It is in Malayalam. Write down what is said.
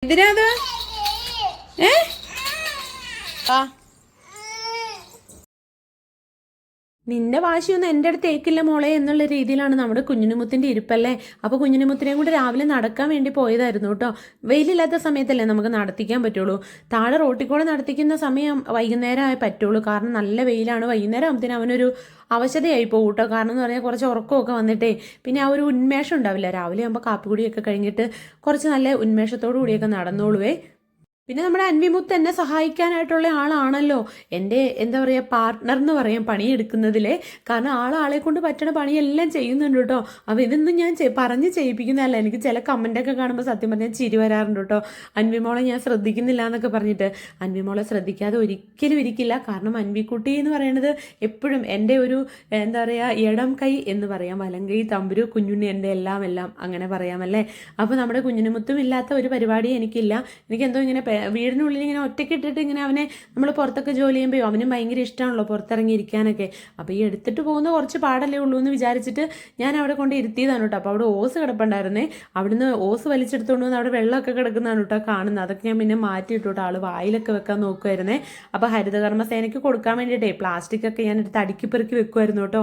എന്തിനാ അത്? ഏ ആ നിന്റെ വാശിയൊന്നും എൻ്റെ അടുത്ത് ഏക്കില്ല മോളെ എന്നുള്ള രീതിയിലാണ് നമ്മുടെ കുഞ്ഞിനുമുത്തിൻ്റെ ഇരിപ്പല്ലേ. അപ്പോൾ കുഞ്ഞിനുമുത്തിനെയും കൂടി രാവിലെ നടക്കാൻ വേണ്ടി പോയതായിരുന്നു കേട്ടോ. വെയിലില്ലാത്ത സമയത്തല്ലേ നമുക്ക് നടത്തിക്കാൻ പറ്റുള്ളൂ. താഴെ റോട്ടിൽ കൂടെ നടത്തിക്കുന്ന സമയം വൈകുന്നേരം ആയി പറ്റുള്ളൂ. കാരണം നല്ല വെയിലാണ്. വൈകുന്നേരം ആകുമ്പത്തേനും അവനൊരു അവശതയായി പോകും കേട്ടോ. കാരണം എന്ന് പറഞ്ഞാൽ കുറച്ച് ഉറക്കമൊക്കെ വന്നിട്ടേ പിന്നെ ആ ഒരു ഉന്മേഷം ഉണ്ടാവില്ല. രാവിലെ ആകുമ്പോൾ കാപ്പിക്കുടിയൊക്കെ കഴിഞ്ഞിട്ട് കുറച്ച് നല്ല ഉന്മേഷത്തോടു കൂടിയൊക്കെ നടന്നോളുവേ. പിന്നെ നമ്മുടെ അൻവിമുത്ത് എന്നെ സഹായിക്കാനായിട്ടുള്ള ആളാണല്ലോ. എൻ്റെ എന്താ പറയുക പാർട്ട്ണർ എന്ന് പറയാം പണിയെടുക്കുന്നതിലെ. കാരണം ആളെ കൊണ്ട് പറ്റണ പണിയെല്ലാം ചെയ്യുന്നുണ്ട് കേട്ടോ. അപ്പോൾ ഇതൊന്നും ഞാൻ പറഞ്ഞ് ചെയ്യിപ്പിക്കുന്നതല്ല. എനിക്ക് ചില കമൻറ്റൊക്കെ കാണുമ്പോൾ സത്യം പറഞ്ഞാൽ ചിരി വരാറുണ്ട് കേട്ടോ. അൻവിമോളെ ഞാൻ ശ്രദ്ധിക്കുന്നില്ല എന്നൊക്കെ പറഞ്ഞിട്ട്. അൻവിമോളെ ശ്രദ്ധിക്കാതെ ഒരിക്കലും ഇരിക്കില്ല. കാരണം അൻവിക്കുട്ടി എന്ന് പറയുന്നത് എപ്പോഴും എൻ്റെ ഒരു എന്താ പറയുക ഇടം കൈ എന്ന് പറയാം. വലം കൈ തമ്പുരു കുഞ്ഞുണ്ണി എൻ്റെ എല്ലാം എല്ലാം അങ്ങനെ പറയാമല്ലേ. അപ്പോൾ നമ്മുടെ കുഞ്ഞിനുമുത്തും ഇല്ലാത്ത ഒരു പരിപാടി എനിക്കില്ല. എനിക്കെന്തോ ഇങ്ങനെ വീടിനുള്ളിൽ ഇങ്ങനെ ഒറ്റയ്ക്ക് ഇട്ടിട്ട് ഇങ്ങനെ അവനെ നമ്മൾ പുറത്തൊക്കെ ജോലി ചെയ്യുമ്പോൾ അവനും ഭയങ്കര ഇഷ്ടമാണല്ലോ പുറത്തിറങ്ങിയിരിക്കാനൊക്കെ. അപ്പോൾ ഈ എടുത്തിട്ട് പോകുന്ന കുറച്ച് പാടല്ലേ ഉള്ളൂ എന്ന് വിചാരിച്ചിട്ട് ഞാൻ അവിടെ കൊണ്ട് ഇരുത്തിയതാണ് കേട്ടോ. അപ്പോൾ അവിടെ ഓസ് കിടപ്പുണ്ടായിരുന്നേ. അവിടുന്ന് ഓസ് വലിച്ചെടുത്തുകൊണ്ട് വന്ന് അവിടെ വെള്ളമൊക്കെ കിടക്കുന്നതാണ് കേട്ടോ കാണുന്നത്. അതൊക്കെ ഞാൻ പിന്നെ മാറ്റിയിട്ടു കേട്ടോ. ആൾ വായിലൊക്കെ വെക്കാൻ നോക്കുമായിരുന്നേ. അപ്പോൾ ഹരിതകർമ്മസേനയ്ക്ക് കൊടുക്കാൻ വേണ്ടിയിട്ടേ പ്ലാസ്റ്റിക് ഒക്കെ ഞാൻ എടുത്ത് അടുക്കി പെറുക്കി വെക്കുമായിരുന്നു കേട്ടോ.